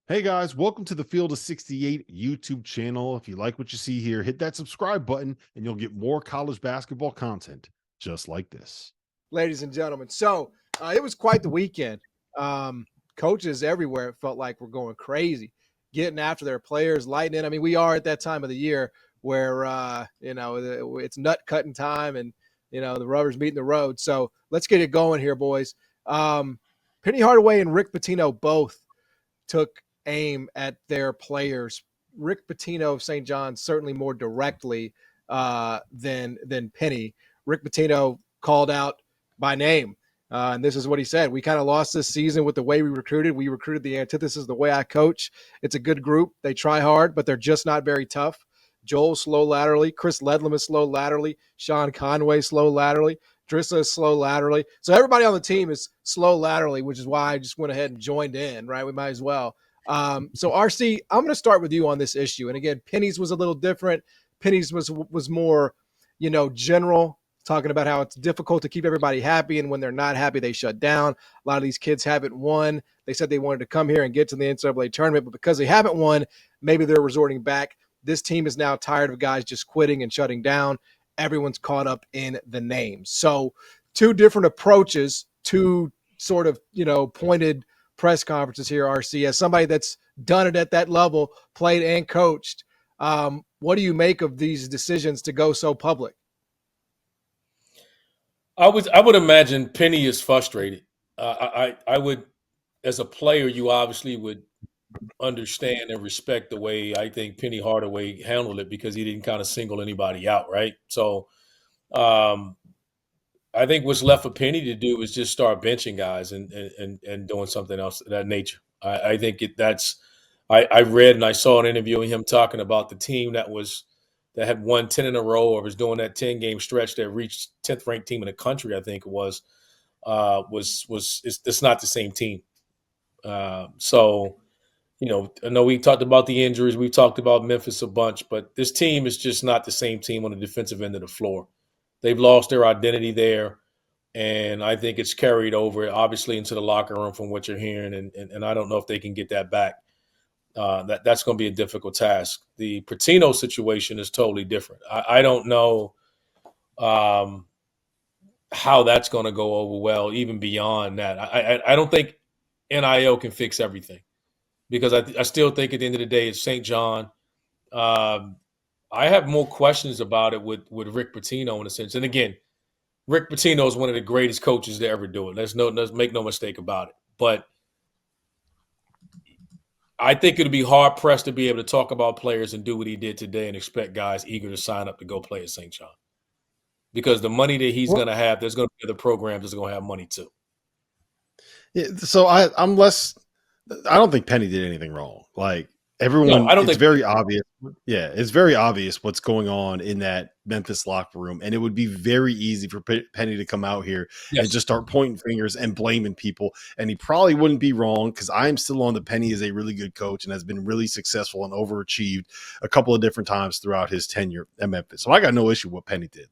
Hey guys, welcome to the Field of 68 YouTube channel. If you like what you see here, hit that subscribe button and you'll get more college basketball content just like this. Ladies and gentlemen. It was quite the weekend. Coaches everywhere, it felt like, were going crazy, getting after their players, lighting in. I mean, we are at that time of the year where, it's nut cutting time and, the rubber's meeting the road. So let's get it going here, boys. Penny Hardway and Rick Pitino both took aim at their players. Rick Pitino of St. John's certainly more directly than Penny. Rick Pitino called out by name. And this is what he said. We kind of lost this season with the way we recruited. We recruited the antithesis of the way I coach. It's a good group. They try hard, but they're just not very tough. Joel's slow laterally. Chris Ledlam is slow laterally. Sean Conway slow laterally. Drissa is slow laterally. So everybody on the team is slow laterally, which is why I just went ahead and joined in, right? We might as well. So RC, I'm going to start with you on this issue. And again, Penny's was a little different. Penny's was more, general, talking about how it's difficult to keep everybody happy. And when they're not happy, they shut down. A lot of these kids haven't won. They said they wanted to come here and get to the NCAA tournament, but because they haven't won, maybe they're resorting back. This team is now tired of guys just quitting and shutting down. Everyone's caught up in the names. So two different approaches, two sort of, pointed press conferences here, RC. As somebody that's done it at that level, played and coached, what do you make of these decisions to go so public? I would imagine Penny is frustrated. I would, as a player, you obviously would understand and respect the way I think Penny Hardaway handled it because he didn't kind of single anybody out, right? So I think what's left for Penny to do is just start benching guys and doing something else of that nature. I think I read and I saw an interview of him talking about the team that had won 10 in a row or was doing that 10-game stretch that reached 10th ranked team in the country, I think it was it's not the same team. I know we talked about the injuries. We've talked about Memphis a bunch, but this team is just not the same team on the defensive end of the floor. They've lost their identity there, and I think it's carried over, obviously, into the locker room from what you're hearing, and I don't know if they can get that back. That's going to be a difficult task. The Pitino situation is totally different. I don't know how that's going to go over well, even beyond that. I don't think NIL can fix everything because I still think at the end of the day it's St. John. I have more questions about it with Rick Pitino in a sense. And again, Rick Pitino is one of the greatest coaches to ever do it. Let's make no mistake about it. But I think it'll be hard pressed to be able to talk about players and do what he did today and expect guys eager to sign up to go play at St. John. Because the money that he's going to have, there's going to be other programs that's going to have money too. Yeah, so I don't think Penny did anything wrong. Like everyone, it's very obvious. Yeah, it's very obvious what's going on in that Memphis locker room. And it would be very easy for Penny to come out here and just start pointing fingers and blaming people. And he probably wouldn't be wrong because I am still on the Penny is a really good coach and has been really successful and overachieved a couple of different times throughout his tenure at Memphis. So I got no issue with what Penny did.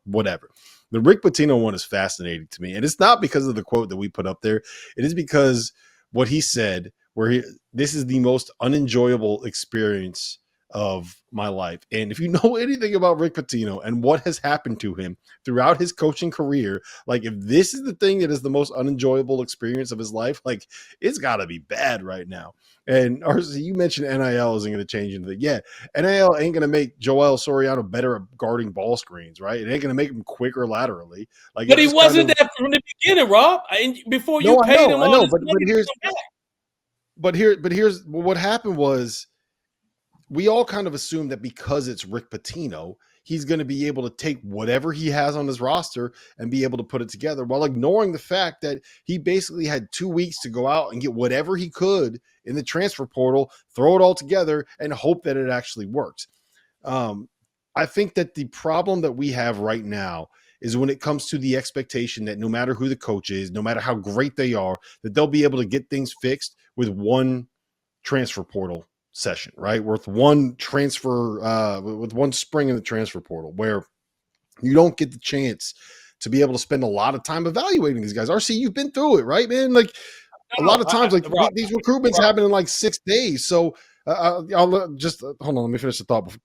Whatever. The Rick Pitino one is fascinating to me. And it's not because of the quote that we put up there. It is because what he said, this is the most unenjoyable experience of my life. And if you know anything about Rick Pitino and what has happened to him throughout his coaching career, like if this is the thing that is the most unenjoyable experience of his life, like it's got to be bad right now. And RC, you mentioned NIL isn't going to change anything. Yeah, NIL ain't going to make Joel Soriano better at guarding ball screens, right? It ain't going to make him quicker laterally. Like, but he wasn't that from the beginning, Rob. Before you paid him all this money. But here's what happened was we all kind of assumed that because it's Rick Pitino, he's going to be able to take whatever he has on his roster and be able to put it together while ignoring the fact that he basically had 2 weeks to go out and get whatever he could in the transfer portal, throw it all together and hope that it actually works. I think that the problem that we have right now is when it comes to the expectation that no matter who the coach is, no matter how great they are, that they'll be able to get things fixed with one transfer portal session, right? With one transfer, with one spring in the transfer portal, where you don't get the chance to be able to spend a lot of time evaluating these guys. RC, you've been through it, right, man? Like a lot of times, like these recruitments happen in like 6 days. So I'll just hold on. Let me finish the thought before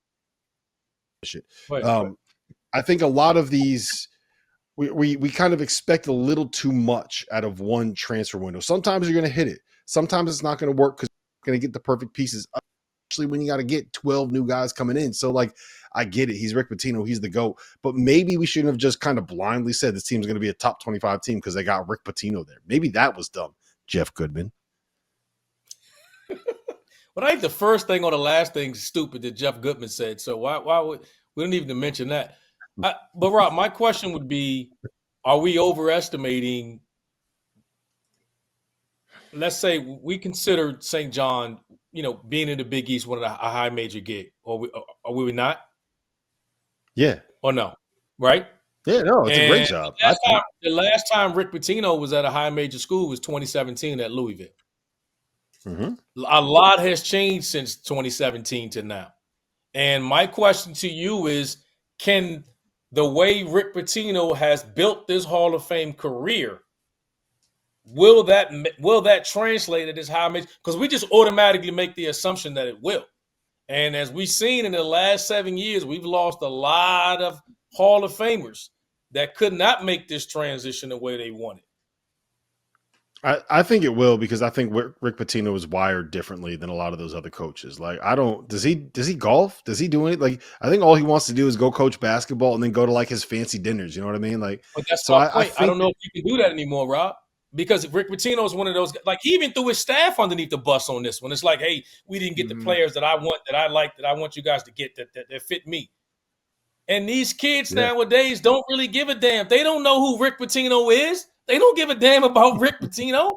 shit. I think a lot of these we kind of expect a little too much out of one transfer window. Sometimes you're going to hit it. Sometimes it's not going to work because you're going to get the perfect pieces. Especially when you got to get 12 new guys coming in. So like, I get it. He's Rick Pitino. He's the GOAT. But maybe we shouldn't have just kind of blindly said this team's going to be a top 25 team because they got Rick Pitino there. Maybe that was dumb, Jeff Goodman. But I think the first thing or the last thing is stupid that Jeff Goodman said. So why would we don't even mention that? But Rob, my question would be, are we overestimating? Let's say we consider St. John, being in the Big East, one of a high major gig, or are we not? Yeah. Or no? Right? Yeah, no, it's a great job. The last time Rick Pitino was at a high major school was 2017 at Louisville. Mm-hmm. A lot has changed since 2017 to now. And my question to you is, can the way Rick Pitino has built this Hall of Fame career, will that translate at this high major? Because we just automatically make the assumption that it will. And as we've seen in the last 7 years, we've lost a lot of Hall of Famers that could not make this transition the way they wanted. I think it will, because I think Rick Pitino is wired differently than a lot of those other coaches. Like, does he golf? Does he do anything? Like, I think all he wants to do is go coach basketball and then go to like his fancy dinners. You know what I mean? Like, but that's my point. I don't know if you can do that anymore, Rob, because Rick Pitino is one of those, like, he even threw his staff underneath the bus on this one. It's like, hey, we didn't get the players that I want, that I like, that I want you guys to get that fit me. And these kids nowadays don't really give a damn. They don't know who Rick Pitino is. They don't give a damn about Rick Pitino.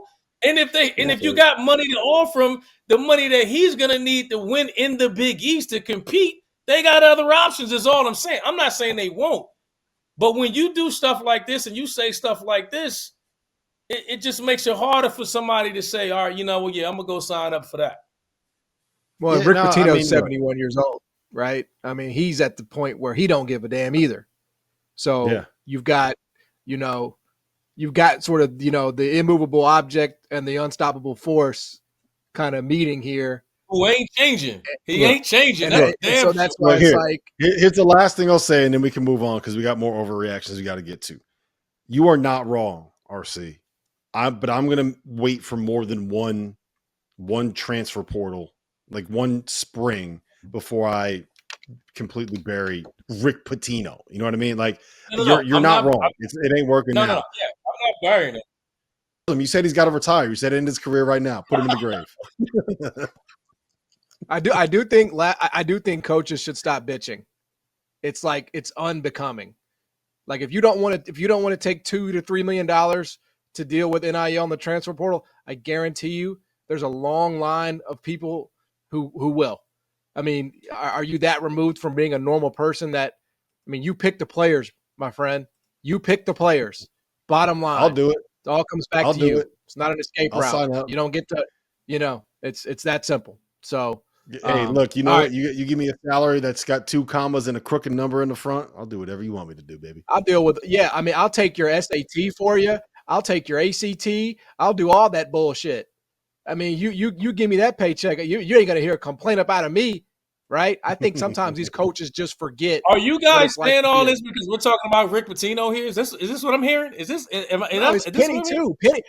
And if you got money to offer him, the money that he's gonna need to win in the Big East to compete, they got other options, is all I'm saying. I'm not saying they won't. But when you do stuff like this and you say stuff like this, it just makes it harder for somebody to say, all right, I'm gonna go sign up for that. Well, Rick Pitino's 71 years old, right? I mean, he's at the point where he don't give a damn either. So you've got, you've got sort of, the immovable object and the unstoppable force kind of meeting here. Who ain't changing? He ain't changing. So that's why it's like. Here's the last thing I'll say, and then we can move on because we got more overreactions we got to get to. You are not wrong, RC. But I'm going to wait for more than one transfer portal, like one spring, before I completely bury Rick Pitino. You know what I mean? Like, you're not wrong. It ain't working now. No. Yeah, I'm not burying it. You said he's got to retire. You said end his career right now. Put him in the grave. I do think coaches should stop bitching. It's like, it's unbecoming. Like, if you don't want to take $2 to $3 million to deal with NIL on the transfer portal, I guarantee you there's a long line of people who will. I mean, are you that removed from being a normal person that, you pick the players, my friend. You pick the players. Bottom line. I'll do it. It all comes back to you. It's not an escape route. Sign up. You don't get to, it's that simple. So, hey, look, what? You give me a salary that's got 2 commas and a crooked number in the front, I'll do whatever you want me to do, baby. I'll deal with, I'll take your SAT for you. I'll take your ACT. I'll do all that bullshit. You give me that paycheck. You ain't going to hear a complaint about me, right? I think sometimes these coaches just forget. Are you guys saying all this because we're talking about Rick Pitino here? Is this what I'm hearing? Is this? It's Penny too. Penny,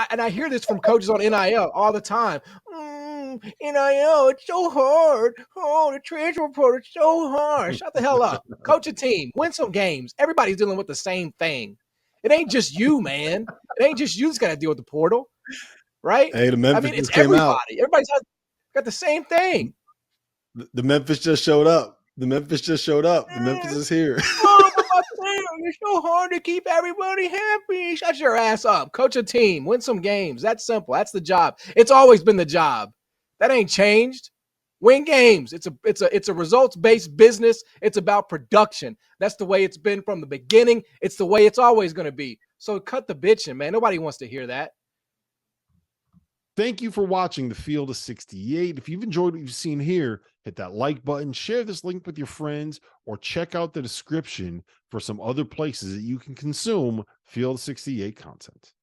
and I hear this from coaches on NIL all the time. NIL, it's so hard. Oh, the transfer portal, it's so hard. Shut the hell up. Coach a team. Win some games. Everybody's dealing with the same thing. It ain't just you, man. It ain't just you that's got to deal with the portal, right? Hey, the Memphis it's came everybody. out. Everybody's got the same thing. The Memphis just showed up. The Memphis is here. It's so hard to keep everybody happy. Shut your ass up. Coach a team. Win some games. That's simple. That's the job. It's always been the job. That ain't changed. Win games. It's a results-based business. It's about production. That's the way it's been from the beginning. It's the way it's always going to be. So cut the bitching, man. Nobody wants to hear that. Thank you for watching the Field of 68. If you've enjoyed what you've seen here, hit that like button, share this link with your friends, or check out the description for some other places that you can consume Field of 68 content.